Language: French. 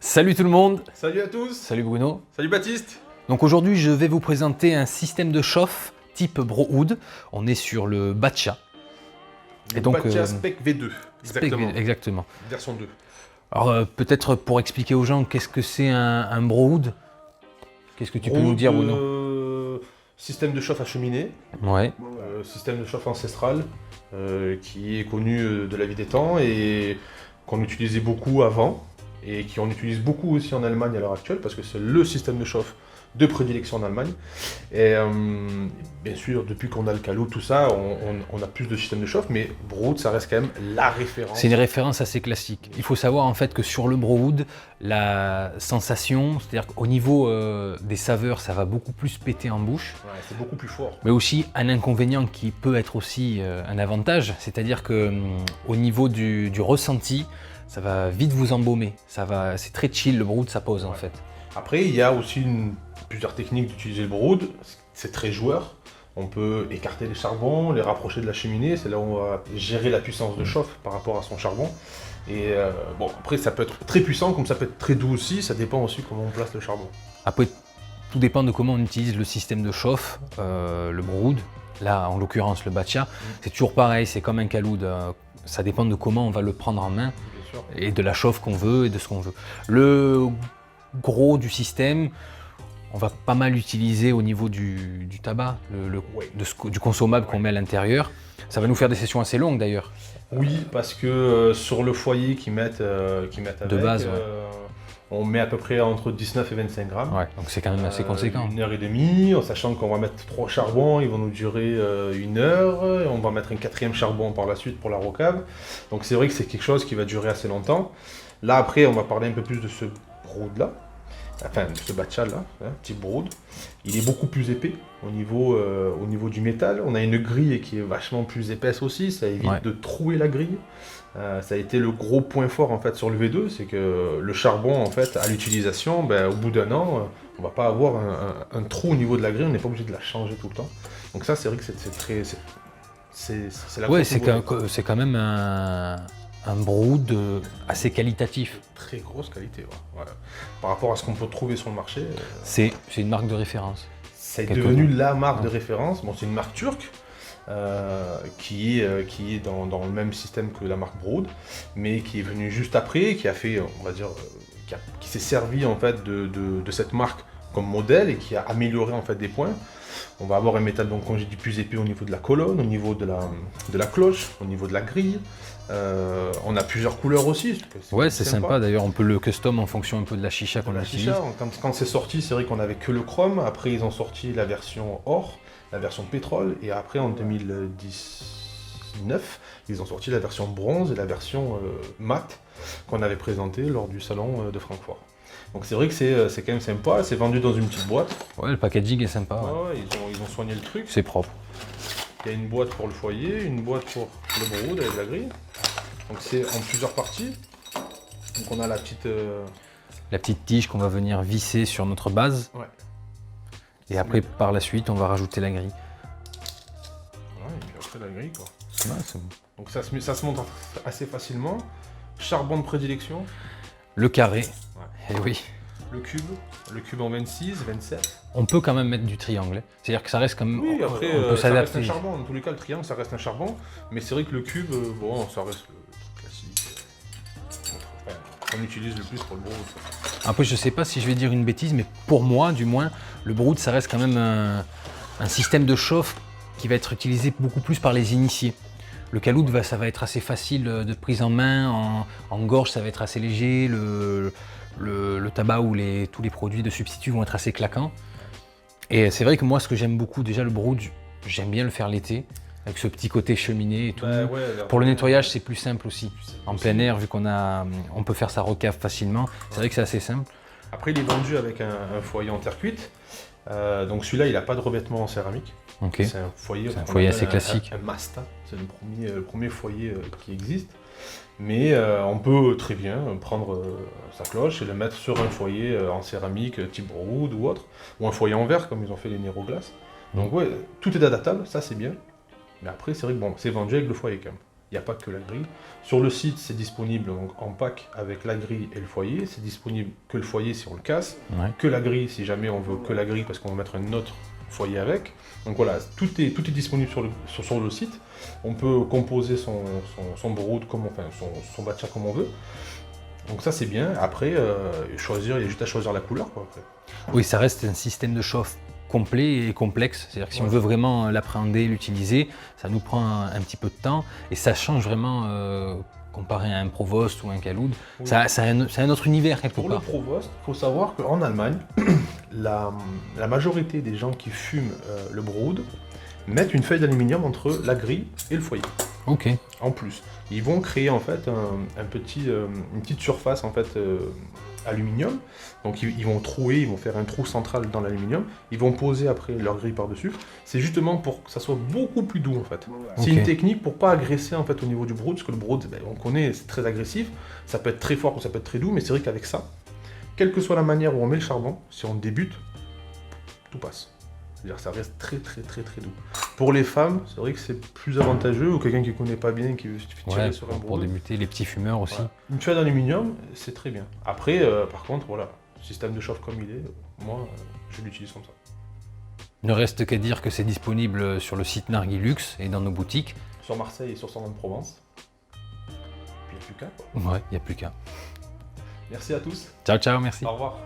Salut tout le monde. Salut à tous. Salut Bruno. Salut Baptiste. Donc aujourd'hui je vais vous présenter un système de chauffe type Brohood. On est sur le Batcha. Et donc Batcha Spec V2. Exactement. Exactement. Version 2. Alors peut-être pour expliquer aux gens qu'est-ce que c'est un Brohood. Qu'est-ce que tu peux nous dire Bruno? Système de chauffe à cheminée. Ouais. Système de chauffe ancestral qui est connu de la vie des temps et qu'on utilisait beaucoup avant. Et qu'on utilise beaucoup aussi en Allemagne à l'heure actuelle, parce que c'est le système de chauffe de prédilection en Allemagne. Et bien sûr, depuis qu'on a le Calot, tout ça, on a plus de systèmes de chauffe, mais Brohood, ça reste quand même la référence. C'est une référence assez classique. Il faut savoir en fait que sur le Brohood, la sensation, c'est-à-dire qu'au niveau des saveurs, ça va beaucoup plus péter en bouche. Ouais, c'est beaucoup plus fort. Mais aussi un inconvénient qui peut être aussi un avantage, c'est-à-dire que au niveau du ressenti, ça va vite vous embaumer. C'est très chill, le Brohood, ça pose en fait. Après, il y a aussi plusieurs techniques d'utiliser le Brohood. C'est très joueur. On peut écarter les charbons, les rapprocher de la cheminée. C'est là où on va gérer la puissance de chauffe par rapport à son charbon. Et bon, après, ça peut être très puissant, comme ça peut être très doux aussi. Ça dépend aussi comment on place le charbon. Après, tout dépend de comment on utilise le système de chauffe, le Brohood. Là, en l'occurrence, le Batcha. C'est toujours pareil, c'est comme un Caloud. Ça dépend de comment on va le prendre en main. Et de la chauffe qu'on veut et de ce qu'on veut. Le gros du système, on va pas mal l'utiliser au niveau du tabac, du consommable qu'on met à l'intérieur. Ça va nous faire des sessions assez longues d'ailleurs. Oui, parce que sur le foyer qu'ils mettent avec, de base, on met à peu près entre 19 et 25 grammes. Ouais, donc c'est quand même assez conséquent. 1h30, en sachant qu'on va mettre 3 charbons, ils vont nous durer 1 heure. On va mettre un 4e charbon par la suite pour la rocave. Donc c'est vrai que c'est quelque chose qui va durer assez longtemps. Là après, on va parler un peu plus de ce Brohood là. Enfin, de ce Batcha là, type Brohood. Il est beaucoup plus épais au niveau du métal. On a une grille qui est vachement plus épaisse aussi, ça évite de trouer la grille. Ça a été le gros point fort en fait sur le V2, c'est que le charbon en fait à l'utilisation, au bout d'un an, on va pas avoir un trou au niveau de la grille, on n'est pas obligé de la changer tout le temps. Donc ça c'est vrai que c'est la c'est quand même un Brohood assez qualitatif. Très grosse qualité, ouais. Par rapport à ce qu'on peut trouver sur le marché. C'est une marque de référence. C'est devenu la marque de référence. Bon, c'est une marque turque qui est dans le même système que la marque Brohood, mais qui est venue juste après, qui a fait, on va dire, qui s'est servi en fait de cette marque comme modèle et qui a amélioré en fait des points. On va avoir un métal, donc comme j'ai dit, plus épais au niveau de la colonne, au niveau de la cloche, au niveau de la grille. On a plusieurs couleurs aussi. Ouais, c'est sympa d'ailleurs, on peut le custom en fonction un peu de la chicha qu'on utilise. Quand c'est sorti, c'est vrai qu'on avait que le chrome. Après, ils ont sorti la version or, la version pétrole, et après en 2019, ils ont sorti la version bronze et la version mat qu'on avait présentée lors du salon de Francfort. Donc c'est vrai que c'est quand même sympa, c'est vendu dans une petite boîte. Ouais, le packaging est sympa. Ouais, ils ont soigné le truc. C'est propre. Il y a une boîte pour le foyer, une boîte pour le Brohood avec la grille. Donc c'est en plusieurs parties. Donc on a la petite tige qu'on va venir visser sur notre base. Ouais. Et après, par la suite, on va rajouter la grille. Ouais, et puis après la grille quoi. Ouais, c'est bon. Donc ça se monte assez facilement. Charbon de prédilection. Le carré. Et oui. Le cube en 26, 27. On peut quand même mettre du triangle. C'est-à-dire que ça reste quand même. Oui, après, on peut ça reste s'adapter. un charbon. Dans tous les cas, le triangle, ça reste un charbon. Mais c'est vrai que le cube, bon, ça reste le truc classique. On utilise le plus pour le Brohood. Après, je sais pas si je vais dire une bêtise, mais pour moi, du moins, le Brohood, ça reste quand même un système de chauffe qui va être utilisé beaucoup plus par les initiés. Le Caloud, ça va être assez facile de prise en main. En gorge, ça va être assez léger. Le tabac ou tous les produits de substitut vont être assez claquants. Et c'est vrai que moi, ce que j'aime beaucoup, déjà le Brohood, j'aime bien le faire l'été, avec ce petit côté cheminée et tout. Pour le nettoyage, c'est plus simple aussi. En plein air, vu on peut faire sa rocave facilement, c'est vrai que c'est assez simple. Après, il est vendu avec un foyer en terre cuite. Donc celui-là, il n'a pas de revêtement en céramique. Okay. C'est un foyer assez classique. Un Masta, c'est le premier foyer qui existe. Mais on peut très bien prendre sa cloche et le mettre sur un foyer en céramique type Brohood ou autre, ou un foyer en verre comme ils ont fait les Nero Glass. Donc ouais, tout est adaptable, ça c'est bien. Mais après c'est vrai que bon, c'est vendu avec le foyer quand même. Il n'y a pas que la grille. Sur le site, c'est disponible donc, en pack avec la grille et le foyer. C'est disponible que le foyer si on le casse, que la grille si jamais on veut que la grille parce qu'on va mettre un autre foyer avec. Donc voilà, tout est disponible sur le site. On peut composer son brood, son bâtiment comme on veut. Donc ça c'est bien. Après, il y a juste à choisir la couleur, quoi, après. Oui, ça reste un système de chauffe complet et complexe. C'est-à-dire que si on veut vraiment l'appréhender, l'utiliser, ça nous prend un petit peu de temps et ça change vraiment comparé à un Provost ou un Kaloud. Oui. C'est un autre univers quelque part. Pour le Provost, il faut savoir qu'en Allemagne, la majorité des gens qui fument le brood mettent une feuille d'aluminium entre la grille et le foyer. Ok. En plus, ils vont créer en fait une petite surface en fait aluminium. Donc ils vont trouer, ils vont faire un trou central dans l'aluminium. Ils vont poser après leur grille par-dessus. C'est justement pour que ça soit beaucoup plus doux en fait. C'est une technique pour pas agresser en fait au niveau du brood, parce que le brood, on connaît, c'est très agressif. Ça peut être très fort ou ça peut être très doux, mais c'est vrai qu'avec ça, quelle que soit la manière où on met le charbon, si on débute, tout passe. C'est-à-dire que ça reste très doux. Pour les femmes, c'est vrai que c'est plus avantageux, ou quelqu'un qui ne connaît pas bien, qui veut tirer sur un brood. Pour débuter, les petits fumeurs aussi. Voilà. Une feuille d'aluminium, c'est très bien. Après, par contre, voilà, le système de chauffe comme il est, moi, je l'utilise comme ça. Il ne reste qu'à dire que c'est disponible sur le site Narguilux et dans nos boutiques. Sur Marseille et sur Saint-Laurent-de-Provence. Puis il n'y a plus qu'à, quoi. Ouais, il n'y a plus qu'à. Merci à tous. Ciao, ciao, merci. Au revoir.